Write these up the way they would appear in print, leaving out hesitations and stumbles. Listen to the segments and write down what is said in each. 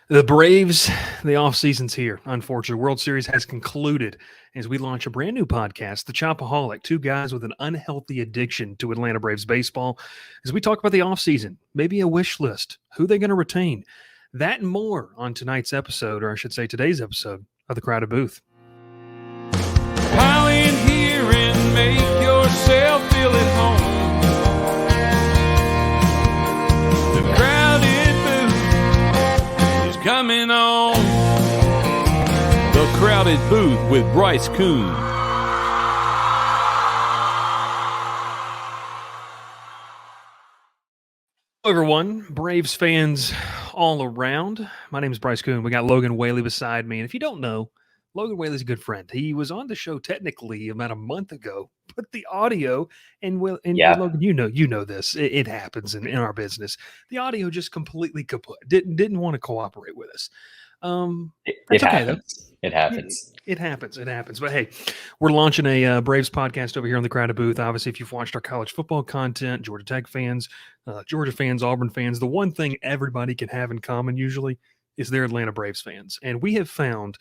The Braves, the offseason's here. Unfortunately, World Series has concluded as we launch a brand new podcast, the Chopaholic, two guys with an unhealthy addiction to Atlanta Braves baseball. As we talk about the offseason, maybe a wish list, who they're going to retain, that and more on tonight's episode, or I should say today's episode of The Crowded Booth. Pile in here and make yourself feel at home. The Crowded Booth is coming on. The Crowded Booth with Bryce Koon. Hello, everyone, Braves fans all around. My name is Bryce Koon. We got Logan Whaley beside me. And if you don't know, Logan Whaley's a good friend. He was on the show technically about a month ago, but the audio and Logan, you know this. It happens in our business. The audio just completely kaput. Didn't want to cooperate with us. It happens. It happens. It happens. But hey, we're launching a Braves podcast over here on the Crowded Booth. Obviously, if you've watched our college football content, Georgia Tech fans, Georgia fans, Auburn fans, the one thing everybody can have in common usually is they're Atlanta Braves fans. And we have found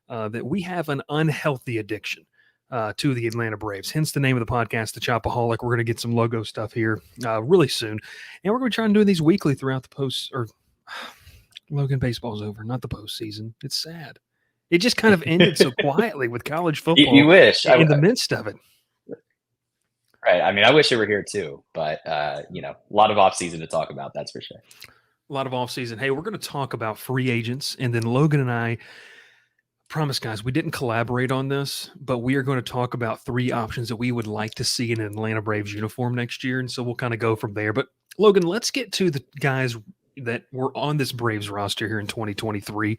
that we have an unhealthy addiction to the Atlanta Braves. Hence the name of the podcast, The Chopaholic. We're going to get some logo stuff here really soon. And we're going to try and do these weekly throughout the post. Or Logan, baseball's over, not the postseason. It's sad. It just kind of ended so quietly with college football. You wish. In the midst of it. Right. I mean, I wish it were here too, but, a lot of offseason to talk about, that's for sure. A lot of offseason. Hey, we're going to talk about free agents, and then Logan and I promise, guys, we didn't collaborate on this, but we are going to talk about three options that we would like to see in an Atlanta Braves uniform next year, and so we'll kind of go from there. But, Logan, let's get to the guys that were on this Braves roster here in 2023,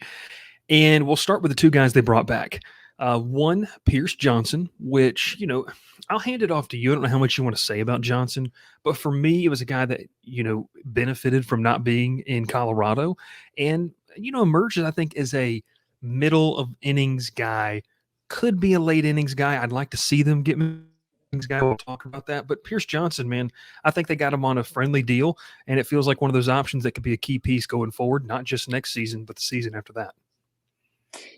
and we'll start with the two guys they brought back. One, Pierce Johnson, which, I'll hand it off to you. I don't know how much you want to say about Johnson, but for me, it was a guy that, benefited from not being in Colorado and, emerged, I think, as a middle of innings guy, could be a late innings guy. I'd like to see them get innings guy. We'll talk about that. But Pierce Johnson, man, I think they got him on a friendly deal, and it feels like one of those options that could be a key piece going forward, not just next season, but the season after that.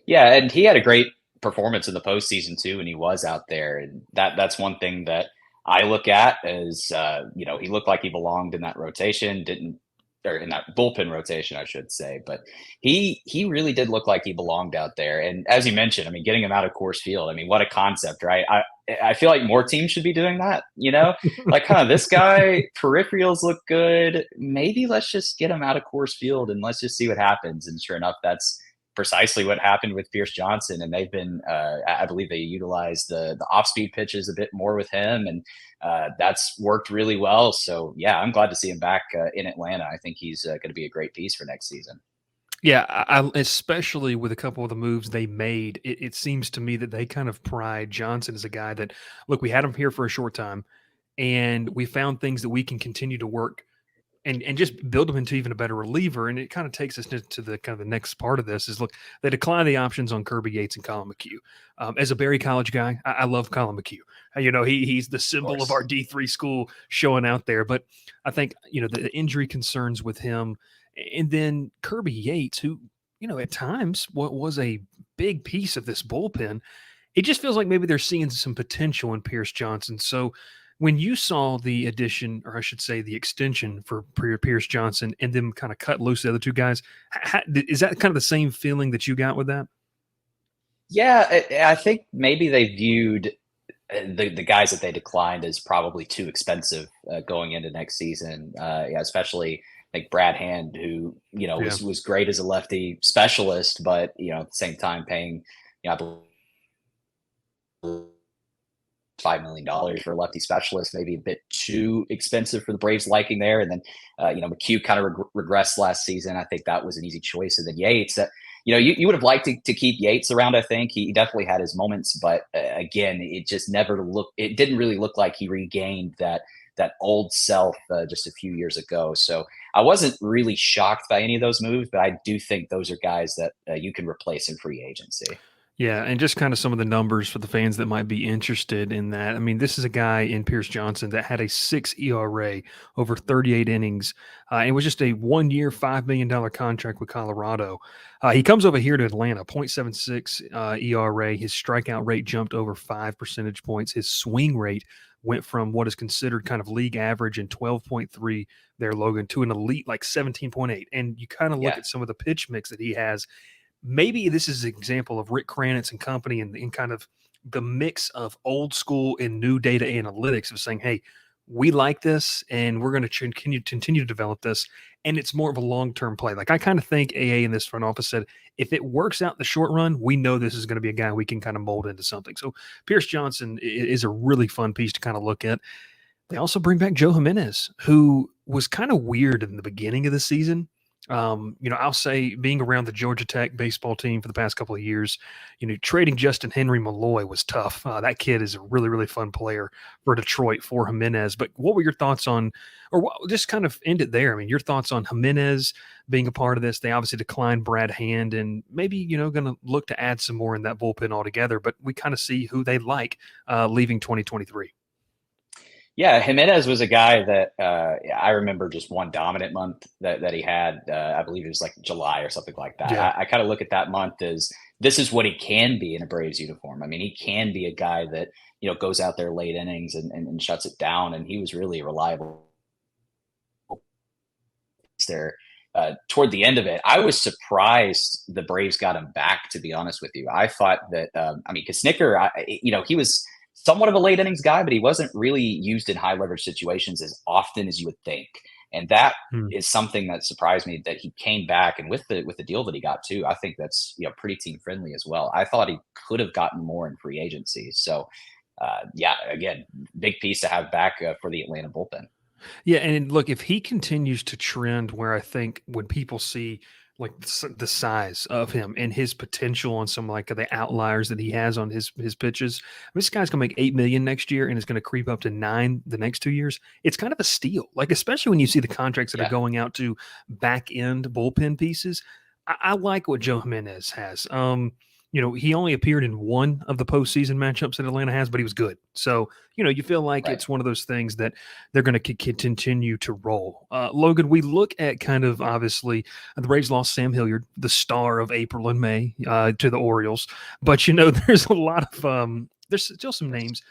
Yeah, and he had a great performance in the postseason too, and he was out there. And that's one thing that I look at as, he looked like he belonged in that rotation, or in that bullpen rotation, I should say. But he really did look like he belonged out there. And as you mentioned, I mean, getting him out of Coors Field, I mean, what a concept, right? I feel like more teams should be doing that, like kind of this guy, peripherals look good. Maybe let's just get him out of Coors Field and let's just see what happens. And sure enough, that's precisely what happened with Pierce Johnson. And they've been, I believe they utilized the off-speed pitches a bit more with him. And that's worked really well. So, yeah, I'm glad to see him back in Atlanta. I think he's going to be a great piece for next season. Yeah, I especially with a couple of the moves they made, it seems to me that they kind of pride Johnson as a guy that, look, we had him here for a short time, and we found things that we can continue to work and just build him into even a better reliever. And it kind of takes us to the kind of the next part of this is, look, they decline the options on Kirby Yates and Colin McHugh. As a Barry College guy, I love Colin McHugh. He's the symbol of our D3 school showing out there. But I think, the injury concerns with him, and then Kirby Yates, who, at times what was a big piece of this bullpen, it just feels like maybe they're seeing some potential in Pierce Johnson. So when you saw the addition, or I should say the extension for Pierce Johnson and them kind of cut loose the other two guys, is that kind of the same feeling that you got with that? Yeah, I think maybe they viewed the guys that they declined as probably too expensive going into next season, especially like Brad Hand, who, was great as a lefty specialist, but, at the same time paying, I believe $5 million for a lefty specialist, maybe a bit too expensive for the Braves liking there. And then, McHugh kind of regressed last season. I think that was an easy choice. And then Yates, you would have liked to keep Yates around. I think he definitely had his moments, but again, it just it didn't really look like he regained that old self just a few years ago. So I wasn't really shocked by any of those moves, but I do think those are guys that you can replace in free agency. Yeah, and just kind of some of the numbers for the fans that might be interested in that. I mean, this is a guy in Pierce Johnson that had a 6 ERA over 38 innings. It was just a 1-year, $5 million contract with Colorado. He comes over here to Atlanta, 0.76 ERA. His strikeout rate jumped over 5 percentage points. His swing rate went from what is considered kind of league average in 12.3 there, Logan, to an elite like 17.8. And you kind of look at some of the pitch mix that he has. Maybe this is an example of Rick Kranitz and company and kind of the mix of old school and new data analytics of saying, hey, we like this and we're going to continue to develop this. And it's more of a long-term play. Like I kind of think AA in this front office said, if it works out in the short run, we know this is going to be a guy we can kind of mold into something. So Pierce Johnson is a really fun piece to kind of look at. They also bring back Joe Jimenez, who was kind of weird in the beginning of the season. I'll say being around the Georgia Tech baseball team for the past couple of years, trading Justin Henry Malloy was tough. That kid is a really, really fun player for Detroit for Jimenez. But what were your thoughts on, just kind of end it there? I mean, your thoughts on Jimenez being a part of this? They obviously declined Brad Hand and maybe, going to look to add some more in that bullpen altogether. But we kind of see who they like leaving 2023. Yeah, Jimenez was a guy that I remember just one dominant month that he had. I believe it was like July or something like that. Yeah. I kind of look at that month as this is what he can be in a Braves uniform. I mean, he can be a guy that, goes out there late innings and shuts it down. And he was really reliable there toward the end of it. I was surprised the Braves got him back, to be honest with you. I thought that, because Snicker, he was somewhat of a late innings guy, but he wasn't really used in high leverage situations as often as you would think. And that is something that surprised me that he came back, and with the deal that he got too, I think that's pretty team friendly as well. I thought he could have gotten more in free agency. So again, big piece to have back for the Atlanta bullpen. Yeah, and look, if he continues to trend where I think when people see like the size of him and his potential on some like the outliers that he has on his pitches, this guy's gonna make $8 million next year and it's gonna creep up to $9 million the next 2 years. It's kind of a steal, like especially when you see the contracts that are going out to back end bullpen pieces. I like what Joe Jimenez has. He only appeared in one of the postseason matchups that Atlanta has, but he was good. So, you feel like it's one of those things that they're going to continue to roll. Logan, we look at kind of obviously the Braves lost Sam Hilliard, the star of April and May, to the Orioles. But, there's a lot of there's still some names.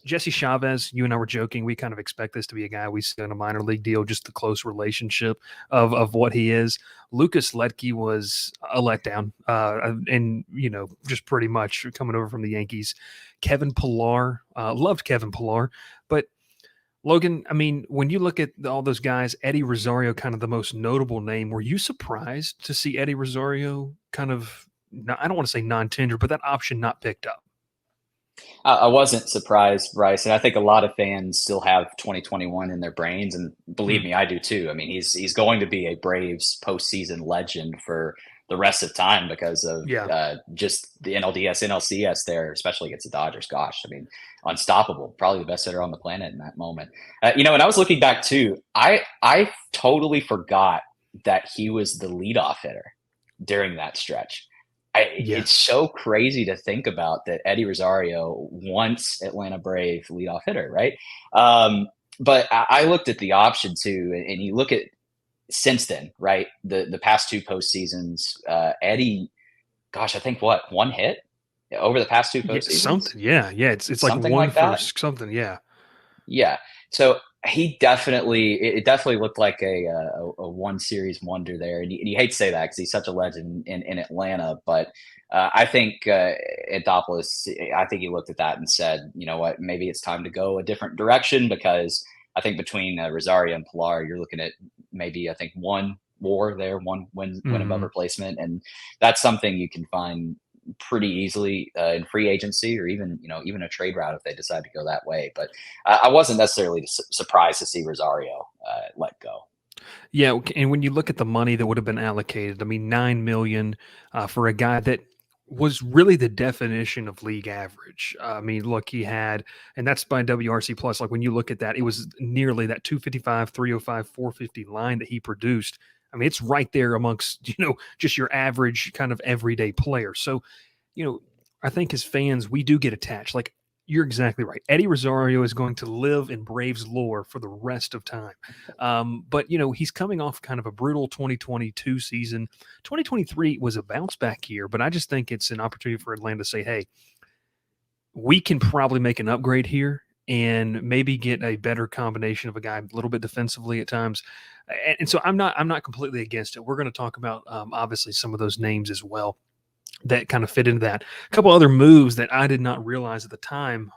Jesse Chavez, you and I were joking. We kind of expect this to be a guy we see on a minor league deal, just the close relationship of what he is. Lucas Letke was a letdown, and just pretty much coming over from the Yankees. Kevin Pillar, loved Kevin Pillar, but Logan, I mean, when you look at all those guys, Eddie Rosario, kind of the most notable name. Were you surprised to see Eddie Rosario kind of, I don't want to say non-tender, but that option not picked up? I wasn't surprised, Bryce, and I think a lot of fans still have 2021 in their brains, and believe me, I do too. I mean, he's going to be a Braves postseason legend for the rest of time because of just the NLDS, NLCS there, especially against the Dodgers. Gosh, I mean, unstoppable, probably the best hitter on the planet in that moment. And I was looking back too. I totally forgot that he was the leadoff hitter during that stretch. It's so crazy to think about that Eddie Rosario, once Atlanta Brave leadoff hitter, right? But I looked at the option too, and you look at since then, right? The past two postseasons, Eddie, gosh, I think one hit over the past two postseasons. Something, yeah. It's like one like for something, yeah. So it definitely looked like a one series wonder there, and you hate to say that because he's such a legend in Atlanta, but I think Anthopoulos, I think he looked at that and said, you know what, maybe it's time to go a different direction, because I think between Rosario and Pillar, you're looking at maybe, I think, one WAR there, one win above replacement, and that's something you can find pretty easily in free agency, or even a trade route if they decide to go that way. But I wasn't necessarily surprised to see Rosario let go. Yeah, and when you look at the money that would have been allocated, I mean, $9 million for a guy that was really the definition of league average. I mean, look, he had, and that's by WRC Plus. Like when you look at that, it was nearly that 255, 305, 450 line that he produced. I mean, it's right there amongst, just your average kind of everyday player. So I think as fans, we do get attached. Like, you're exactly right. Eddie Rosario is going to live in Braves lore for the rest of time. But, he's coming off kind of a brutal 2022 season. 2023 was a bounce back year, but I just think it's an opportunity for Atlanta to say, hey, we can probably make an upgrade here and maybe get a better combination of a guy a little bit defensively at times. And so I'm not completely against it. We're going to talk about obviously some of those names as well that kind of fit into that. A couple other moves that I did not realize at the time.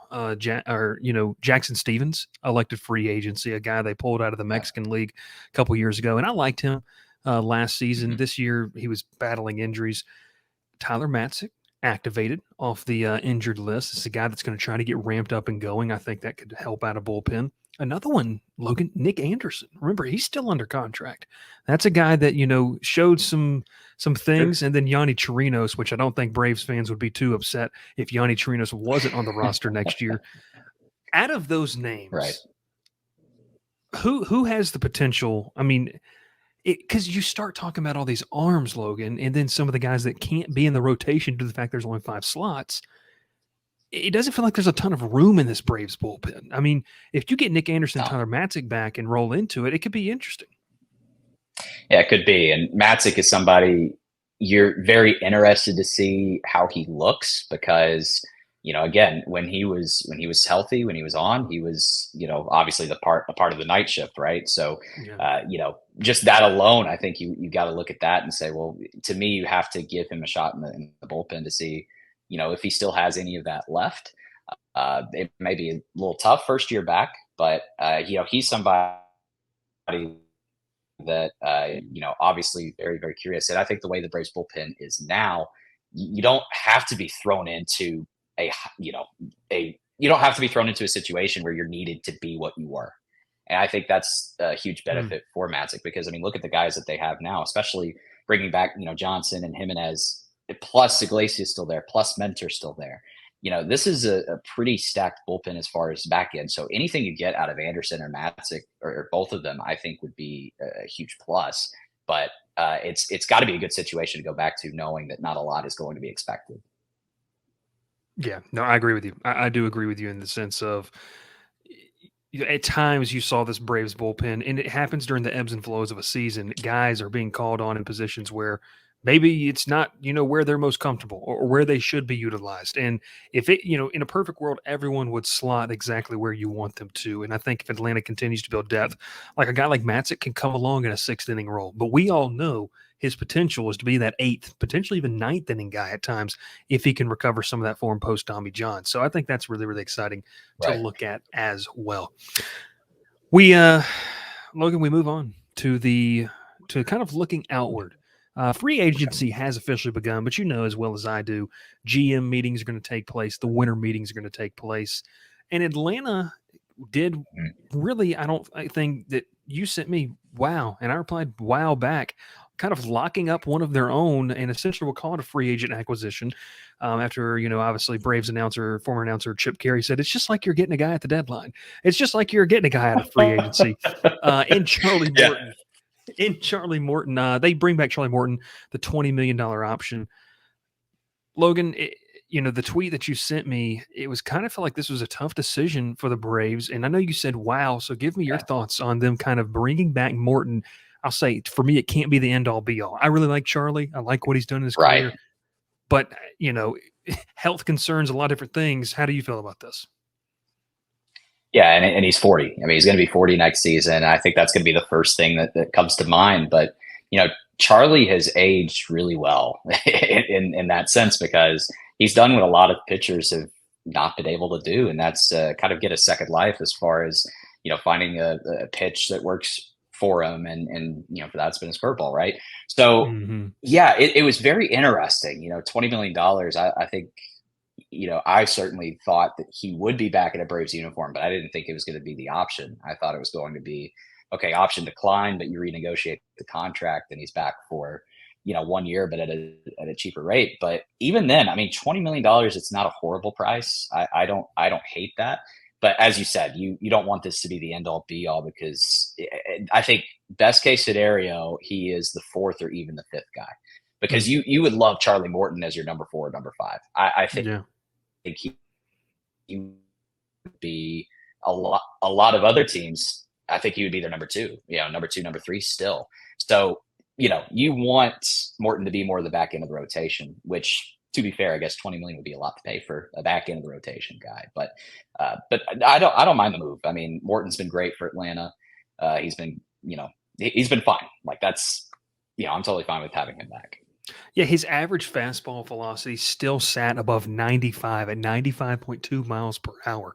Jackson Stevens elected free agency, a guy they pulled out of the Mexican League a couple years ago, and I liked him last season. Mm-hmm. This year he was battling injuries. Tyler Matzik activated off the injured list. It's a guy that's going to try to get ramped up and going. I think that could help out a bullpen. Another one, Logan, Nick Anderson. Remember, he's still under contract. That's a guy that, showed some things. And then Yanni Chirinos, which I don't think Braves fans would be too upset if Yanni Chirinos wasn't on the roster next year. Out of those names, right, who has the potential? I mean, because you start talking about all these arms, Logan, and then some of the guys that can't be in the rotation due to the fact there's only 5 slots. It doesn't feel like there's a ton of room in this Braves bullpen. I mean, if you get Nick Anderson, Tyler Matzik back and roll into it, it could be interesting. Yeah, it could be. And Matzik is somebody you're very interested to see how he looks because, again, when he was healthy, when he was on, he was, obviously a part of the night shift, right? So, just that alone, I think you got to look at that and say, well, to me, you have to give him a shot in the bullpen to see, if he still has any of that left. It may be a little tough first year back, but he's somebody that obviously very, very curious. And I think the way the Braves bullpen is now, you don't have to be thrown into you don't have to be thrown into a situation where you're needed to be what you were. And I think that's a huge benefit for Matzik because, look at the guys that they have now, especially bringing back, Johnson and Jimenez, plus Iglesias still there, plus Mentor still there. This is a pretty stacked bullpen as far as back end. So anything you get out of Anderson or Matzik or both of them, I think would be a huge plus. But it's got to be a good situation to go back to, knowing that not a lot is going to be expected. Yeah, no, I agree with you. I do agree with you in the sense of at times you saw this Braves bullpen, and it happens during the ebbs and flows of a season. Guys are being called on in positions where maybe it's not, where they're most comfortable or where they should be utilized. And if it, in a perfect world, everyone would slot exactly where you want them to. And I think if Atlanta continues to build depth, like a guy like Matzik can come along in a 6th inning role. But we all know his potential is to be that 8th, potentially even 9th inning guy at times if he can recover some of that form post Tommy John. So I think that's really, really exciting to look at as well. Logan, we move on to kind of looking outward. Free agency has officially begun, but as well as I do, GM meetings are going to take place. The winter meetings are going to take place. And Atlanta did really, I think that you sent me, wow. And I replied, wow, back, kind of locking up one of their own, and essentially we'll call it a free agent acquisition. After, obviously Braves former announcer Chip Carey said, it's just like you're getting a guy at the deadline. It's just like you're getting a guy out of free agency. And Charlie Morton. In Charlie Morton, they bring back Charlie Morton, the $20 million option. Logan, the tweet that you sent me, it was kind of felt like this was a tough decision for the Braves. And I know you said, wow. So give me your thoughts on them kind of bringing back Morton. I'll say, for me, it can't be the end all be all. I really like Charlie. I like what he's done in his career. But, health concerns, a lot of different things. How do you feel about this? Yeah, and he's 40. He's going to be 40 next season. I think that's going to be the first thing that comes to mind. But, Charlie has aged really well in that sense because he's done what a lot of pitchers have not been able to do. And that's kind of get a second life as far as, finding a pitch that works for him. And for that, it's been his curveball, right? So, it was very interesting. $20 million, I think, I certainly thought that he would be back in a Braves uniform, but I didn't think it was going to be the option. I thought it was going to be, okay, option decline, but you renegotiate the contract and he's back for, 1 year, but at a cheaper rate. But even then, $20 million, it's not a horrible price. I don't hate that. But as you said, you don't want this to be the end all be all because I think best case scenario, he is the 4th or even the 5th guy. because you would love Charlie Morton as your number 4, number 5. I think he would be a lot of other teams. I think he would be their number 2, number 2, number 3 still. So, you want Morton to be more of the back end of the rotation, which, to be fair, I guess $20 million would be a lot to pay for a back end of the rotation guy. But I don't mind the move. I mean, Morton's been great for Atlanta. He's been, he's been fine. Like that's, I'm totally fine with having him back. Yeah, his average fastball velocity still sat above 95 at 95.2 miles per hour.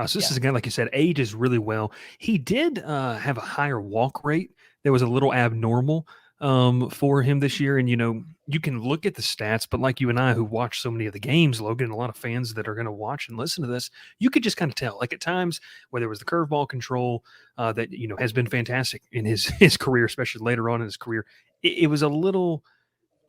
So this is, again, like you said, ages really well. He did have a higher walk rate. That was a little abnormal for him this year. And, you can look at the stats, but like you and I who watch so many of the games, Logan, and a lot of fans that are going to watch and listen to this, you could just kind of tell, like at times where there was the curveball control that, has been fantastic in his career, especially later on in his career. It was a little...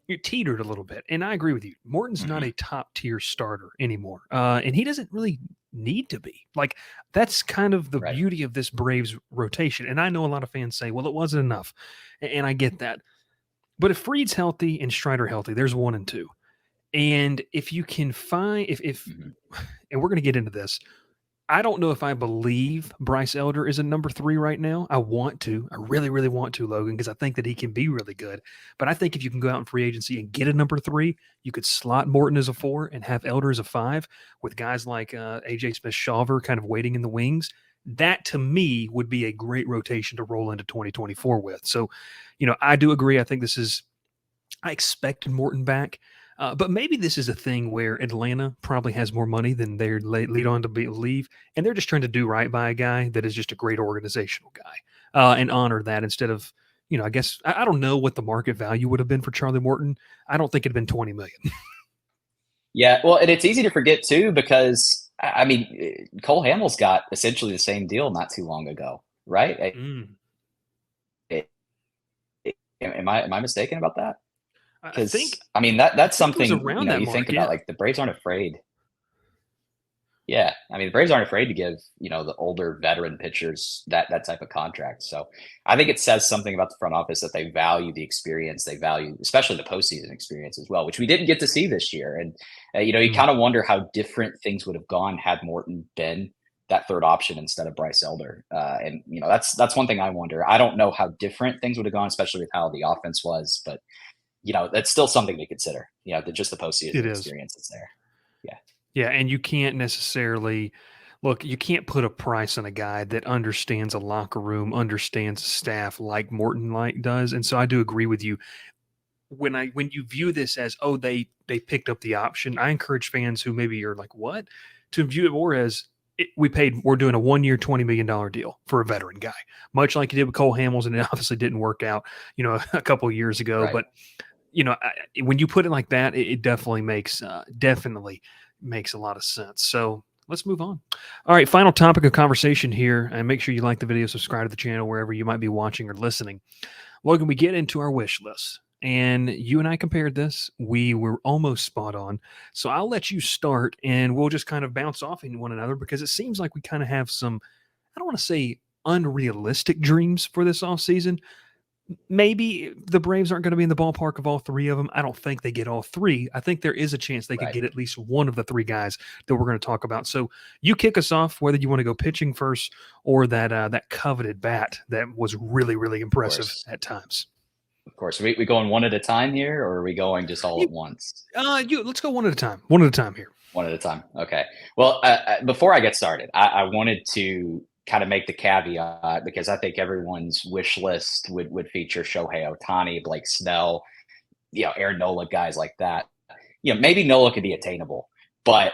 It teetered a little bit. And I agree with you. Morton's not a top tier starter anymore. And he doesn't really need to be. Like, that's kind of the beauty of this Braves rotation. And I know a lot of fans say, well, it wasn't enough. And I get that. But if Fried's healthy and Strider healthy, there's 1 and 2. And if you can find, and we're going to get into this, I don't know if I believe Bryce Elder is a number 3 right now. I want to. I really, really want to, Logan, because I think that he can be really good. But I think if you can go out in free agency and get a number 3, you could slot Morton as a 4 and have Elder as a 5 with guys like AJ Smith-Shawver kind of waiting in the wings. That, to me, would be a great rotation to roll into 2024 with. So, I do agree. I think I expected Morton back. But maybe this is a thing where Atlanta probably has more money than they're lead on to believe, and they're just trying to do right by a guy that is just a great organizational guy and honor that instead of, I guess, I don't know what the market value would have been for Charlie Morton. I don't think it'd been $20 million. Yeah, well, and it's easy to forget too because I mean, Cole Hamels got essentially the same deal not too long ago, right? Am I mistaken about that? I mean, that's something you think about. Like the Braves aren't afraid. Yeah, I mean, the Braves aren't afraid to give the older veteran pitchers that type of contract. So I think it says something about the front office that they value the experience. They value especially the postseason experience as well, which we didn't get to see this year. And you kind of wonder how different things would have gone had Morton been that third option instead of Bryce Elder. And that's one thing I wonder. I don't know how different things would have gone, especially with how the offense was, but. That's still something to consider, just the postseason experience that's there. Yeah. Yeah. And you can't necessarily you can't put a price on a guy that understands a locker room, understands staff like Morton does. And so I do agree with you. When you view this as, they picked up the option, I encourage fans who maybe are like, what? To view it more as we're doing a 1-year, $20 million deal for a veteran guy, much like you did with Cole Hamels. And it obviously didn't work out, a couple of years ago, but when you put it like that, it definitely makes a lot of sense. So let's move on. All right, final topic of conversation here, and make sure you like the video, subscribe to the channel wherever you might be watching or listening. Logan, we get into our wish list, and you and I compared this. We were almost spot on. So I'll let you start, and we'll just kind of bounce off into one another because it seems like we kind of have some, I don't want to say unrealistic dreams for this offseason. Maybe the Braves aren't going to be in the ballpark of all 3 of them. I don't think they get all 3. I think there is a chance they could get at least one of the 3 guys that we're going to talk about. So you kick us off, whether you want to go pitching first or that coveted bat that was really, really impressive at times. Of course. Are we going one at a time here, or are we going just all at once? Let's go one at a time. One at a time here. One at a time. Okay. Well, before I get started, I wanted to kind of make the caveat because I think everyone's wish list would feature Shohei Ohtani, Blake Snell, Aaron Nola, guys like that. Maybe Nola could be attainable, but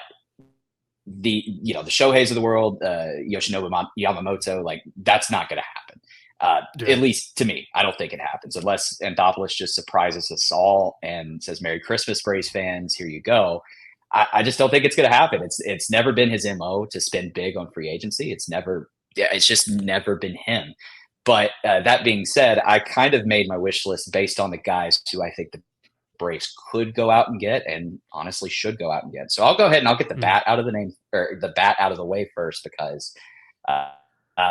the Shoheis of the world, Yoshinobu Yamamoto, like that's not going to happen. At least to me, I don't think it happens unless Anthopoulos just surprises us all and says, "Merry Christmas, Braves fans. Here you go." I just don't think it's going to happen. It's never been his MO to spend big on free agency. It's just never been him. But that being said, I kind of made my wish list based on the guys who I think the Braves could go out and get, and honestly should go out and get. So I'll go ahead and I'll get the bat out of the way first because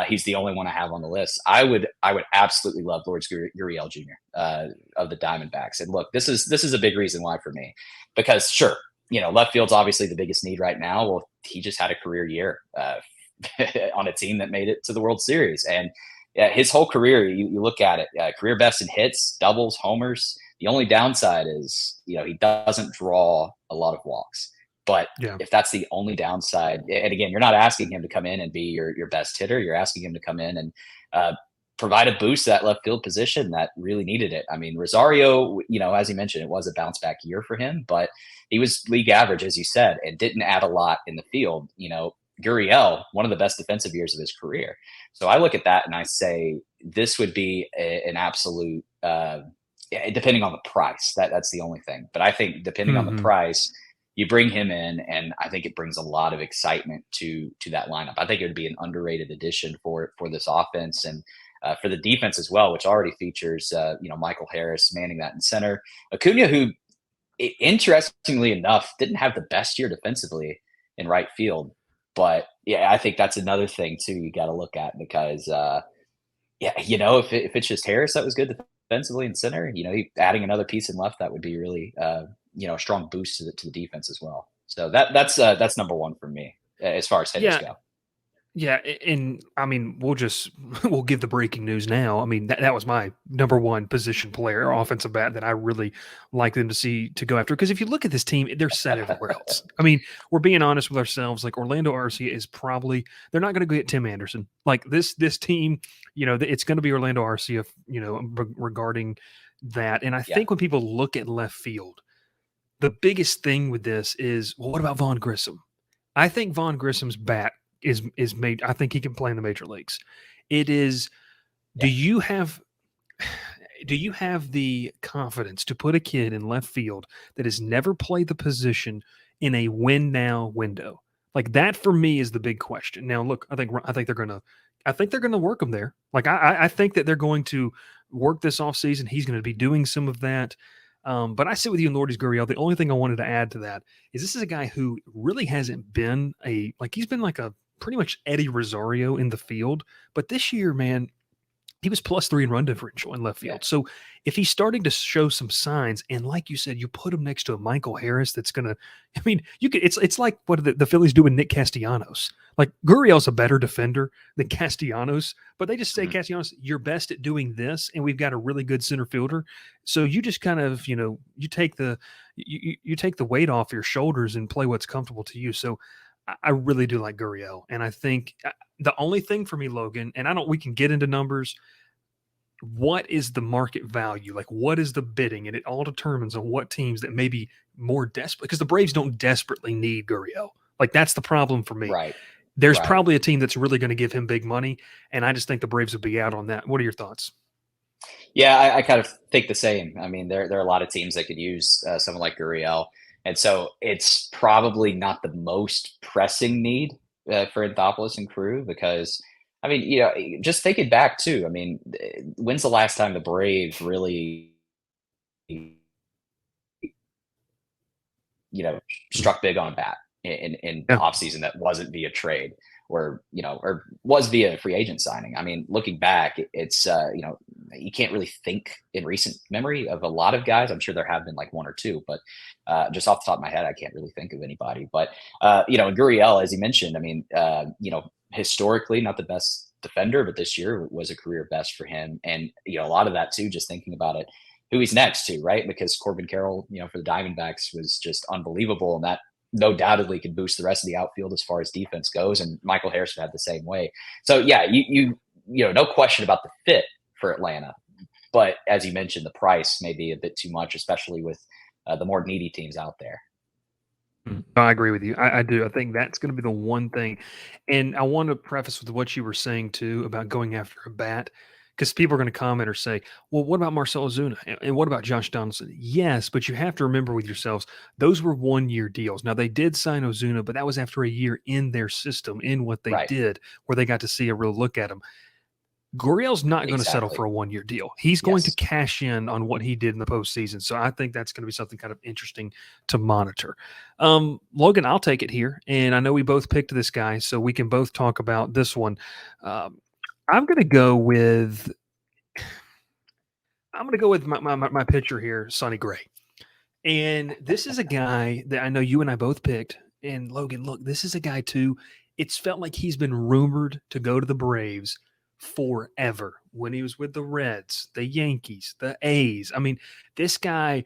He's the only one I have on the list. I would absolutely love Lourdes Gurriel Jr. Of the Diamondbacks. And look, this is a big reason why for me, because sure, left field's obviously the biggest need right now. Well, he just had a career year on a team that made it to the World Series, and his whole career, you look at it, career best in hits, doubles, homers. The only downside is, he doesn't draw a lot of walks. But if that's the only downside, and again, you're not asking him to come in and be your best hitter. You're asking him to come in and provide a boost to that left field position that really needed it. I mean, Rosario, as you mentioned, it was a bounce back year for him, but he was league average, as you said, and didn't add a lot in the field. Gurriel, one of the best defensive years of his career. So I look at that and I say this would be an absolute, depending on the price. That's the only thing. But I think depending on the price, you bring him in, and I think it brings a lot of excitement to that lineup. I think it would be an underrated addition for this offense and for the defense as well, which already features Michael Harris manning that in center. Acuna, who interestingly enough didn't have the best year defensively in right field, but I think that's another thing too you got to look at, because if it's just Harris that was good defensively in center, adding another piece in left, that would be really a strong boost to the defense as well. So that's number one for me as far as hitters go. Yeah, and I mean, we'll give the breaking news now. I mean, that was my number one position player, offensive bat, that I really like them to go after. Because if you look at this team, they're set everywhere else. I mean, we're being honest with ourselves. Like, Orlando Arcia is probably, they're not going to get Tim Anderson. Like this team, it's going to be Orlando Arcia, regarding that. And I think when people look at left field, the biggest thing with this is, well, what about Vaughn Grissom? I think Vaughn Grissom's bat is made. I think he can play in the major leagues. It is. Do you have the confidence to put a kid in left field that has never played the position in a win now window? Like, that for me is the big question. Now, look, I think they're gonna work him there. Like, I think that they're going to work this offseason. He's going to be doing some of that. But I sit with you in Lourdes Gurriel. The only thing I wanted to add to that is this is a guy who really hasn't been he's been like a pretty much Eddie Rosario in the field. But this year, man, he was +3 in run differential in left field. Yeah. So if he's starting to show some signs, and like you said, you put him next to a Michael Harris, that's gonna. I mean, it's like what the Phillies do with Nick Castellanos. Like, Gurriel's a better defender than Castellanos, but they just say, Castellanos, you're best at doing this, and we've got a really good center fielder. So you just kind of, you take the weight off your shoulders and play what's comfortable to you. So I really do like Gurriel, and I think the only thing for me, Logan, and we can get into numbers. What is the market value? Like, what is the bidding? And it all determines on what teams that may be more desperate, because the Braves don't desperately need Gurriel. Like, that's the problem for me. Right. There's probably a team that's really going to give him big money, and I just think the Braves would be out on that. What are your thoughts? Yeah, I kind of think the same. I mean, there are a lot of teams that could use someone like Gurriel. And so it's probably not the most pressing need for Anthopoulos and crew, because, I mean, just thinking back too, I mean, when's the last time the Braves really, struck big on a bat in offseason that wasn't via trade or was via free agent signing? I mean, looking back, it's, you can't really think in recent memory of a lot of guys. I'm sure there have been like one or two, but just off the top of my head, I can't really think of anybody. But, Gurriel, as you mentioned, I mean, historically not the best defender, but this year was a career best for him. And, a lot of that too, just thinking about it, who he's next to, right? Because Corbin Carroll, for the Diamondbacks was just unbelievable. And that no doubtedly could boost the rest of the outfield as far as defense goes. And Michael Harris had the same way. So yeah, you no question about the fit for Atlanta, but as you mentioned, the price may be a bit too much, especially with the more needy teams out there. I agree with you. I do. I think that's going to be the one thing. And I want to preface with what you were saying too about going after a bat, because people are going to comment or say, well, what about Marcell Ozuna? And what about Josh Donaldson? Yes, but you have to remember with yourselves, those were 1-year deals. Now, they did sign Ozuna, but that was after a year in their system, in what they did, where they got to see a real look at him. Gurriel's not going to settle Exactly. for a 1-year deal. He's going to Yes. cash in on what he did in the postseason. So I think that's going to be something kind of interesting to monitor. Logan, I'll take it here. And I know we both picked this guy, so we can both talk about this one. I'm going to go with my pitcher here, Sonny Gray. And this is a guy that I know you and I both picked. And Logan, look, this is a guy too. It's felt like he's been rumored to go to the Braves forever when he was with the Reds, the Yankees, the A's. I mean, this guy,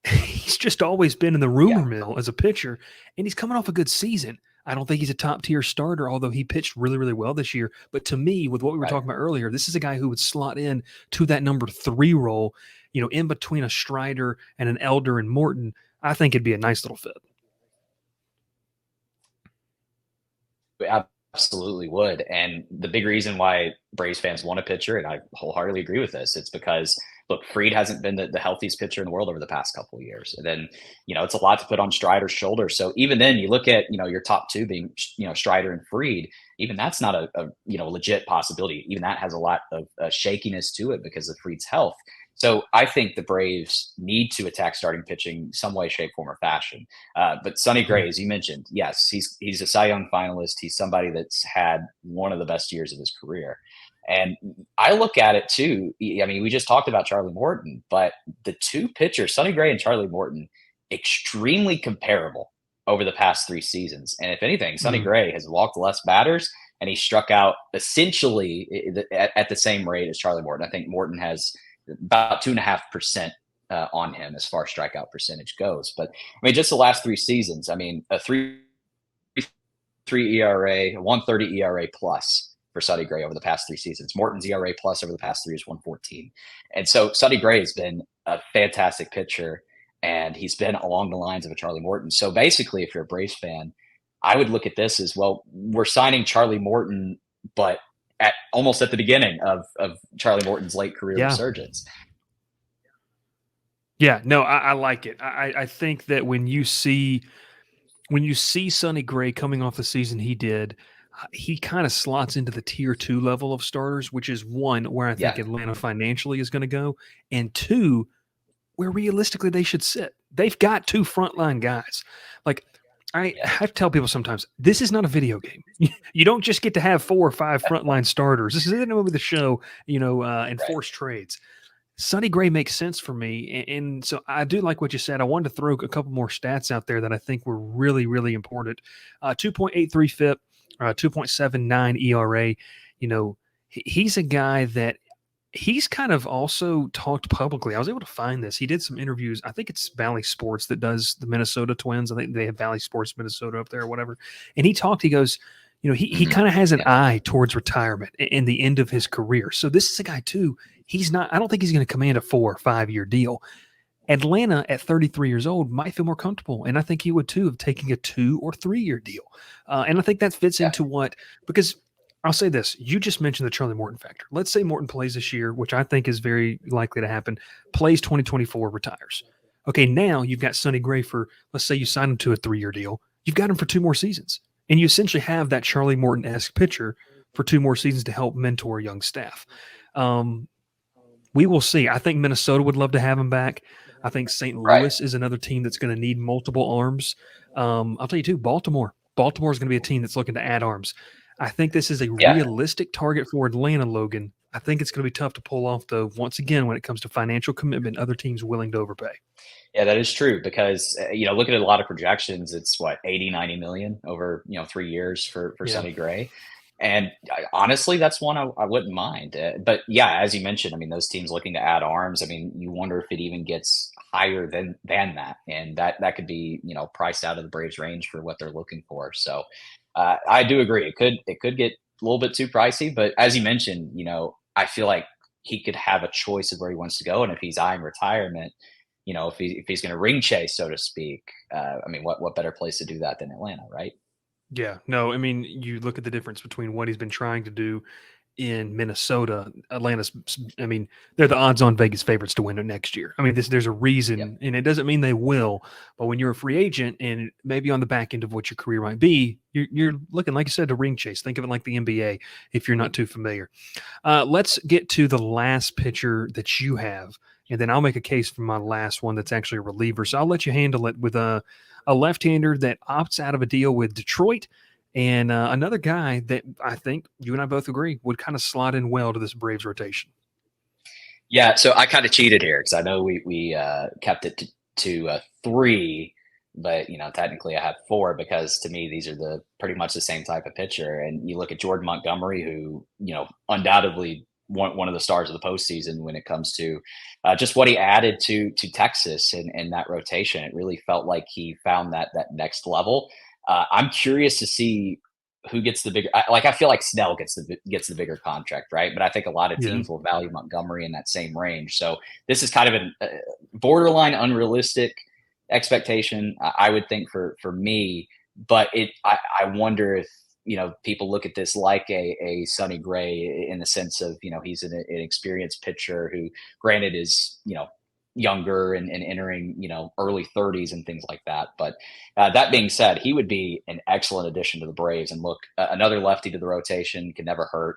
he's just always been in the rumor mill as a pitcher, and he's coming off a good season. I don't think he's a top tier starter, although he pitched really, really well this year. But to me, with what we were talking about earlier, this is a guy who would slot in to that number 3 role, in between a Strider and an Elder and Morton. I think it'd be a nice little fit. Absolutely would. And the big reason why Braves fans want a pitcher, and I wholeheartedly agree with this, it's because, look, Fried hasn't been the healthiest pitcher in the world over the past couple of years. And then, it's a lot to put on Strider's shoulders. So even then, you look at, your top two being, Strider and Fried, even that's not a legit possibility. Even that has a lot of shakiness to it because of Fried's health. So I think the Braves need to attack starting pitching some way, shape, form, or fashion. But Sonny Gray, as you mentioned, yes, he's a Cy Young finalist. He's somebody that's had one of the best years of his career. And I look at it too. I mean, we just talked about Charlie Morton, but the two pitchers, Sonny Gray and Charlie Morton, extremely comparable over the past 3 seasons. And if anything, Sonny Gray has walked less batters and he struck out essentially at the same rate as Charlie Morton. I think Morton has about 2.5% on him as far as strikeout percentage goes. But I mean, just the last 3 seasons, I mean, a 3.3 ERA, a 1.30 ERA plus for Sonny Gray over the past 3 seasons. Morton's ERA plus over the past 3 is 1.14. And so Sonny Gray has been a fantastic pitcher, and he's been along the lines of a Charlie Morton. So basically, if you're a Braves fan, I would look at this as, well, we're signing Charlie Morton, but almost at the beginning of Charlie Morton's late career resurgence. Yeah, no, I like it. I think that when you see Sonny Gray coming off the season he did, he kind of slots into the tier 2 level of starters, which is one where I think Atlanta financially is going to go, and 2 where realistically they should sit. They've got 2 frontline guys. Like, I tell people sometimes, this is not a video game. You don't just get to have 4 or 5 frontline starters. This isn't over the show, and forced trades. Sonny Gray makes sense for me. And so I do like what you said. I wanted to throw a couple more stats out there that I think were really, really important. 2.83 FIP, 2.79 ERA. He's a guy that he's kind of also talked publicly. I was able to find this. He did some interviews. I think it's Valley Sports that does the Minnesota Twins. I think they have Valley Sports Minnesota up there or whatever. And he goes, he kind of has an eye towards retirement and the end of his career. So this is a guy too. I don't think he's going to command a 4 or 5 year deal. Atlanta at 33 years old might feel more comfortable. And I think he would too of taking a 2 or 3 year deal. And I think that fits into because I'll say this. You just mentioned the Charlie Morton factor. Let's say Morton plays this year, which I think is very likely to happen, plays 2024, retires. Okay, now you've got Sonny Gray for, let's say you sign him to a 3 year deal. You've got him for 2 more seasons. And you essentially have that Charlie Morton-esque pitcher for 2 more seasons to help mentor young staff. We will see. I think Minnesota would love to have him back. I think St. Louis is another team that's going to need multiple arms. I'll tell you too, Baltimore. Baltimore is going to be a team that's looking to add arms. I think this is a realistic target for Atlanta, Logan. I think it's going to be tough to pull off, though, once again, when it comes to financial commitment, other teams willing to overpay. Yeah, that is true because, looking at a lot of projections, it's 80, 90 million over, 3 years for Sonny Gray. And honestly, that's one I wouldn't mind. But yeah, as you mentioned, I mean, those teams looking to add arms, I mean, you wonder if it even gets higher than that. And that could be, priced out of the Braves range for what they're looking for. So I do agree. It could get a little bit too pricey, but as you mentioned, I feel like he could have a choice of where he wants to go. And if he's eyeing retirement, if he's going to ring chase, so to speak, I mean, what better place to do that than Atlanta, right? Yeah, no, I mean, you look at the difference between what he's been trying to do in Minnesota, Atlanta's, I mean, they're the odds-on Vegas favorites to win it next year. I mean, there's a reason, and it doesn't mean they will. But when you're a free agent and maybe on the back end of what your career might be, you're looking, like you said, to ring chase. Think of it like the NBA if you're not too familiar. Let's get to the last pitcher that you have, and then I'll make a case for my last one that's actually a reliever. So I'll let you handle it with a left-hander that opts out of a deal with Detroit. And another guy that I think you and I both agree would kind of slot in well to this Braves rotation. Yeah, so I kind of cheated here because I know we kept it to 3, but technically I have 4 because to me these are pretty much the same type of pitcher. And you look at Jordan Montgomery, who undoubtedly one of the stars of the postseason when it comes to just what he added to Texas and that rotation. It really felt like he found that next level. I'm curious to see who gets the bigger. I feel like Snell gets the bigger contract, right? But I think a lot of teams will value Montgomery in that same range. So this is kind of a borderline unrealistic expectation, I would think for me. But I wonder if people look at this like a Sonny Gray in the sense of he's an experienced pitcher who, granted, is younger and entering early 30s and things like that. But that being said, he would be an excellent addition to the Braves. And look, another lefty to the rotation can never hurt.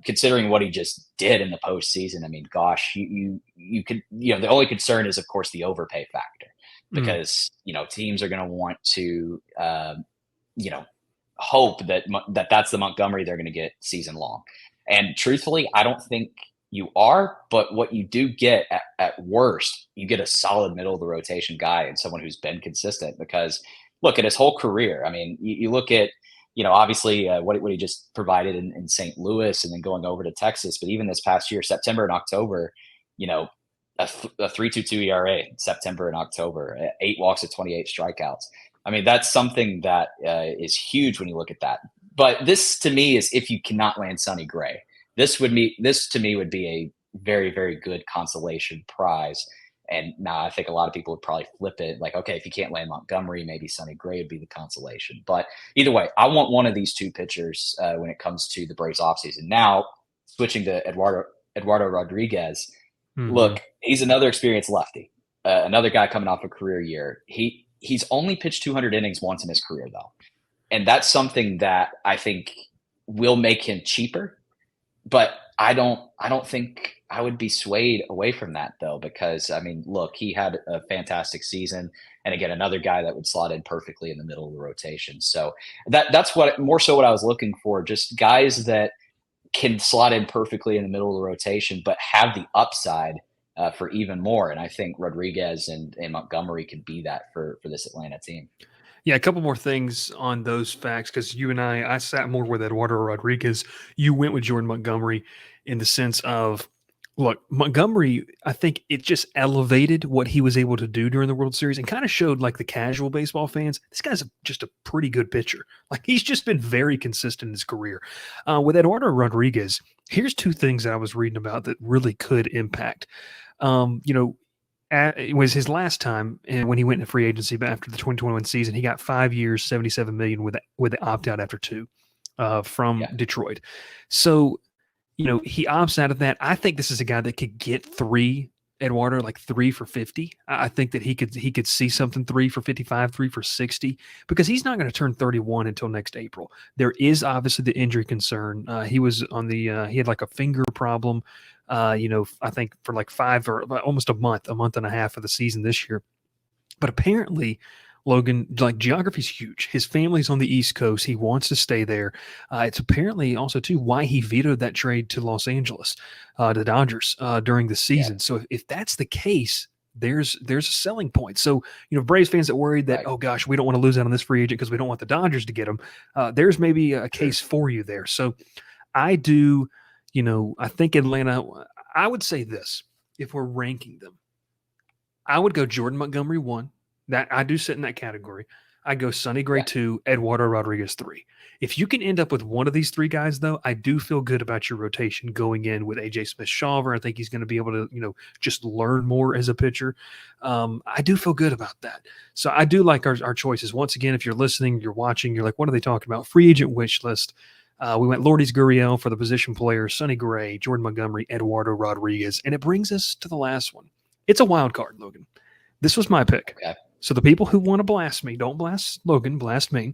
Considering what he just did in the postseason, I mean, gosh, you could the only concern is of course the overpay factor, because teams are going to want to hope that's the Montgomery they're going to get season long. And truthfully, I don't think you are, but what you do get at worst, you get a solid middle of the rotation guy and someone who's been consistent. Because look at his whole career. I mean, you look at, obviously what he just provided in St. Louis and then going over to Texas. But even this past year, September and October, a 3.22 ERA, September and October, 8 walks to 28 strikeouts. I mean, that's something that is huge when you look at that. But this to me is if you cannot land Sonny Gray. This to me would be a very, very good consolation prize. And now I think a lot of people would probably flip it like, okay, if you can't land Montgomery, maybe Sonny Gray would be the consolation. But either way, I want one of these two pitchers when it comes to the Braves offseason. Now, switching to Eduardo Rodriguez, look, he's another experienced lefty, another guy coming off a career year. He's only pitched 200 innings once in his career, though. And that's something that I think will make him cheaper. But I don't think I would be swayed away from that, though, because, I mean, look, he had a fantastic season. And again, another guy that would slot in perfectly in the middle of the rotation. So that's more so what I was looking for, just guys that can slot in perfectly in the middle of the rotation, but have the upside for even more. And I think Rodriguez and Montgomery can be that for this Atlanta team. Yeah, a couple more things on those facts, because you and I sat more with Eduardo Rodriguez. You went with Jordan Montgomery in the sense of, look, Montgomery, I think it just elevated what he was able to do during the World Series and kind of showed like the casual baseball fans, this guy's just a pretty good pitcher. Like he's just been very consistent in his career. With Eduardo Rodriguez, here's 2 things that I was reading about that really could impact. It was his last time, and when he went into free agency, but after the 2021 season, he got 5 years, $77 million with the opt out after 2 from Detroit. So, he opts out of that. I think this is a guy that could get 3, Eduardo, like 3 for 50. I think that he could see something 3 for 55, 3 for 60, because he's not going to turn 31 until next April. There is obviously the injury concern. He was on he had like a finger problem. I think for like 5 or almost a month and a half of the season this year. But apparently, Logan, like geography's huge. His family's on the East Coast. He wants to stay there. It's apparently also too why he vetoed that trade to Los Angeles, the Dodgers during the season. Yeah. So if that's the case, there's a selling point. So, Braves fans that worried that, oh gosh, we don't want to lose out on this free agent because we don't want the Dodgers to get him. There's maybe a case for you there. So I do. I think Atlanta, I would say this, if we're ranking them, I would go Jordan Montgomery 1. That I do sit in that category. I go Sonny Gray 2, Eduardo Rodriguez 3. If you can end up with one of these 3 guys, though, I do feel good about your rotation going in with AJ Smith-Shawver. I think he's going to be able to, just learn more as a pitcher. I do feel good about that. So I do like our choices. Once again, if you're listening, you're watching, you're like, what are they talking about? Free agent wish list. We went Lourdes Gurriel for the position player, Sonny Gray, Jordan Montgomery, Eduardo Rodriguez, and it brings us to the last one. It's a wild card, Logan. This was my pick. Okay. So the people who want to blast me, don't blast Logan, blast me.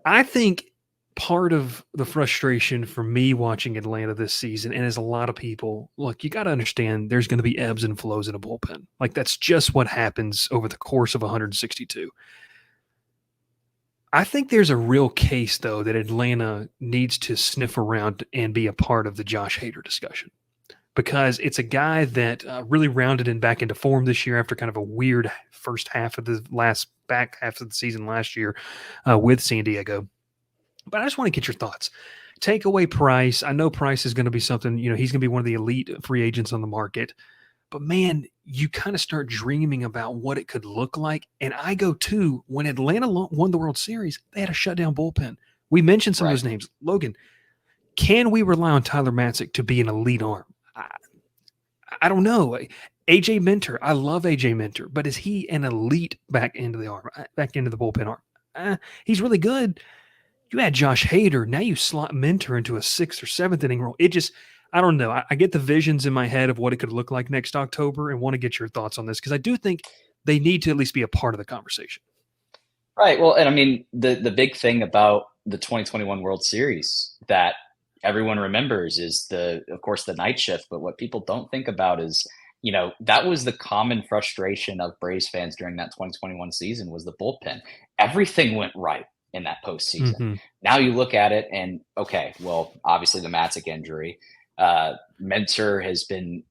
I think part of the frustration for me watching Atlanta this season, and as a lot of people, look, you got to understand there's going to be ebbs and flows in a bullpen. Like that's just what happens over the course of 162. I think there's a real case, though, that Atlanta needs to sniff around and be a part of the Josh Hader discussion because it's a guy that really rounded and back into form this year after kind of a weird first half of the back half of the season last year with San Diego. But I just want to get your thoughts. Take away Price. I know Price is going to be something, he's going to be one of the elite free agents on the market. But, man, you kind of start dreaming about what it could look like. And I go, too, when Atlanta won the World Series, they had a shutdown bullpen. We mentioned some of those names. Logan, can we rely on Tyler Matzik to be an elite arm? I don't know. A.J. Minter, I love A.J. Minter, but is he an elite back into the bullpen arm? He's really good. You add Josh Hader, now you slot Minter into a 6th or 7th inning role. It just – I don't know. I get the visions in my head of what it could look like next October and want to get your thoughts on this because I do think they need to at least be a part of the conversation. Right. Well, and I mean, the big thing about the 2021 World Series that everyone remembers is of course, the night shift. But what people don't think about is, that was the common frustration of Braves fans during that 2021 season was the bullpen. Everything went right in that postseason. Mm-hmm. Now you look at it and, okay, well, obviously the Matzik injury. Minter has been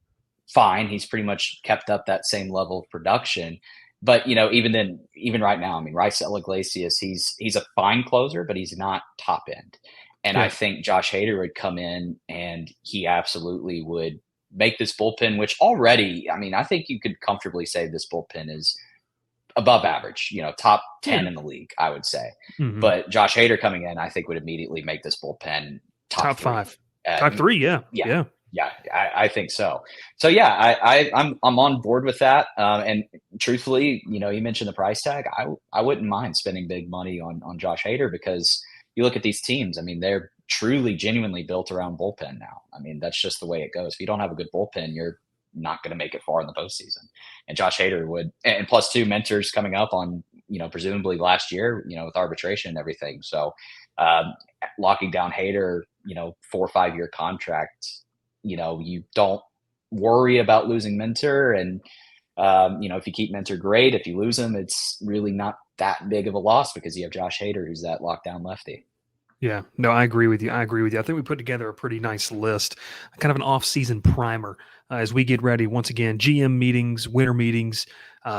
fine. He's pretty much kept up that same level of production. But, even right now, I mean, Raisel Iglesias, he's a fine closer, but he's not top end. And I think Josh Hader would come in and he absolutely would make this bullpen, which already, I mean, I think you could comfortably say this bullpen is above average, top 10 in the league, I would say. Mm-hmm. But Josh Hader coming in, I think would immediately make this bullpen top 5. Top 3, yeah. I think so. So yeah, I'm on board with that. And truthfully, you mentioned the price tag. I wouldn't mind spending big money on Josh Hader because you look at these teams. I mean, they're truly, genuinely built around bullpen now. I mean, that's just the way it goes. If you don't have a good bullpen, you're not going to make it far in the postseason. And Josh Hader would. And plus, two mentors coming up on presumably last year, with arbitration and everything. So locking down Hader. 4 or 5 year contract, you don't worry about losing Minter. And, if you keep Minter, great. If you lose him, it's really not that big of a loss because you have Josh Hader, who's that lockdown lefty. Yeah, no, I agree with you. I think we put together a pretty nice list, kind of an off-season primer as we get ready. Once again, GM meetings, winter meetings.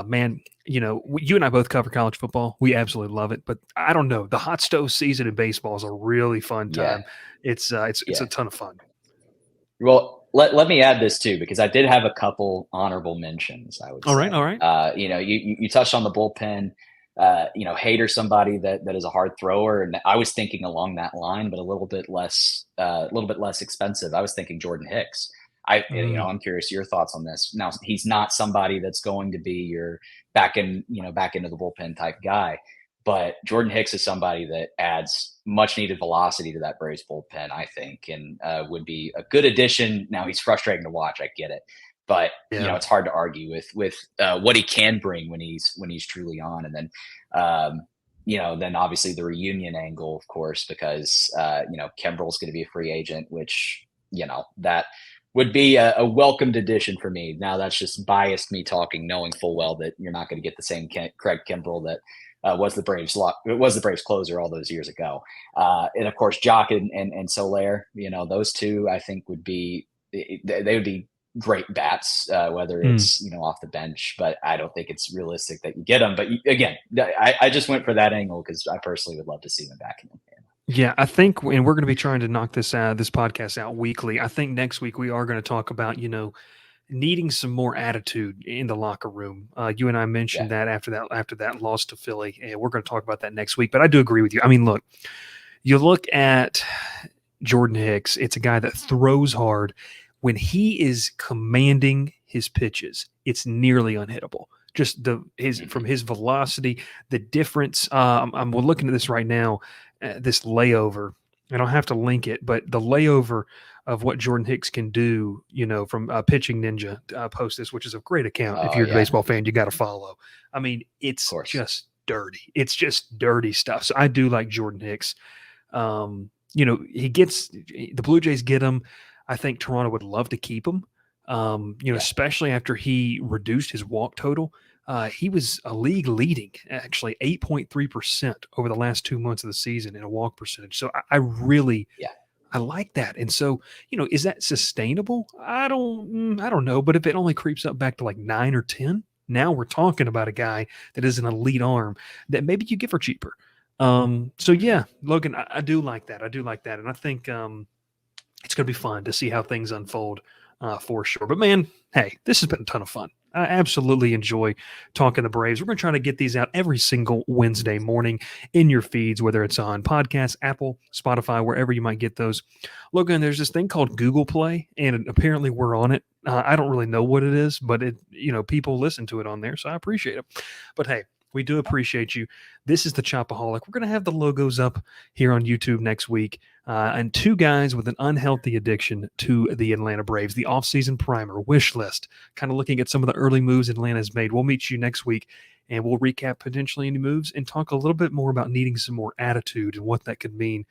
Man, you and I both cover college football. We absolutely love it. But I don't know. The hot stove season in baseball is a really fun time. Yeah. It's a ton of fun. Well, let me add this too, because I did have a couple honorable mentions, I would say. All right. You touched on the bullpen. Hader, somebody that is a hard thrower, and I was thinking along that line, but a little bit less expensive. I was thinking Jordan Hicks. I'm curious your thoughts on this. Now, he's not somebody that's going to be your back into the bullpen type guy, but Jordan Hicks is somebody that adds much needed velocity to that Braves bullpen, I think, and would be a good addition. Now, he's frustrating to watch. I get it. But it's hard to argue with what he can bring when he's truly on, and then then obviously the reunion angle, of course, because Kimbrel's going to be a free agent, which that would be a welcomed addition for me. Now that's just biased me talking, knowing full well that you're not going to get the same Craig Kimbrel that was the Braves closer all those years ago, and of course Jock and Soler, those two I think they would be great bats, whether it's off the bench, but I don't think it's realistic that you get them. But again, I just went for that angle because I personally would love to see them back in the game. Yeah, I think, and we're going to be trying to knock this podcast out weekly. I think next week we are going to talk about needing some more attitude in the locker room. You and I mentioned that after that loss to Philly, and we're going to talk about that next week. But I do agree with you. I mean, look, you look at Jordan Hicks. It's a guy that throws hard. When he is commanding his pitches, it's nearly unhittable. Just from his velocity, the difference. I'm looking at this right now, this layover. I don't have to link it, but the layover of what Jordan Hicks can do, from Pitching Ninja post this, which is a great account. If you're a baseball fan, you got to follow. I mean, it's just dirty. It's just dirty stuff. So I do like Jordan Hicks. He gets the Blue Jays get him. I think Toronto would love to keep him. Especially after he reduced his walk total. He was a league leading, actually 8.3% over the last 2 months of the season in a walk percentage. So I really, I like that. And so, is that sustainable? I don't know. But if it only creeps up back to like 9 or 10, now we're talking about a guy that is an elite arm that maybe you get for cheaper. So yeah, Logan, I do like that. And I think it's going to be fun to see how things unfold for sure. But man, hey, this has been a ton of fun. I absolutely enjoy talking the Braves. We're going to try to get these out every single Wednesday morning in your feeds, whether it's on podcasts, Apple, Spotify, wherever you might get those. Logan, there's this thing called Google Play, and apparently we're on it. I don't really know what it is, but people listen to it on there, so I appreciate it. But hey, we do appreciate you. This is the Chopaholic. We're going to have the logos up here on YouTube next week. And two guys with an unhealthy addiction to the Atlanta Braves, the offseason primer wish list, kind of looking at some of the early moves Atlanta's made. We'll meet you next week, and we'll recap potentially any moves and talk a little bit more about needing some more attitude and what that could mean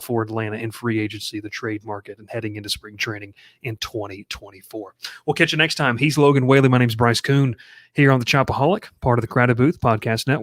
for Atlanta in free agency, the trade market, and heading into spring training in 2024. We'll catch you next time. He's Logan Whaley. My name's Bryce Koon here on the Chopaholic, part of the Crowded Booth Podcast Network.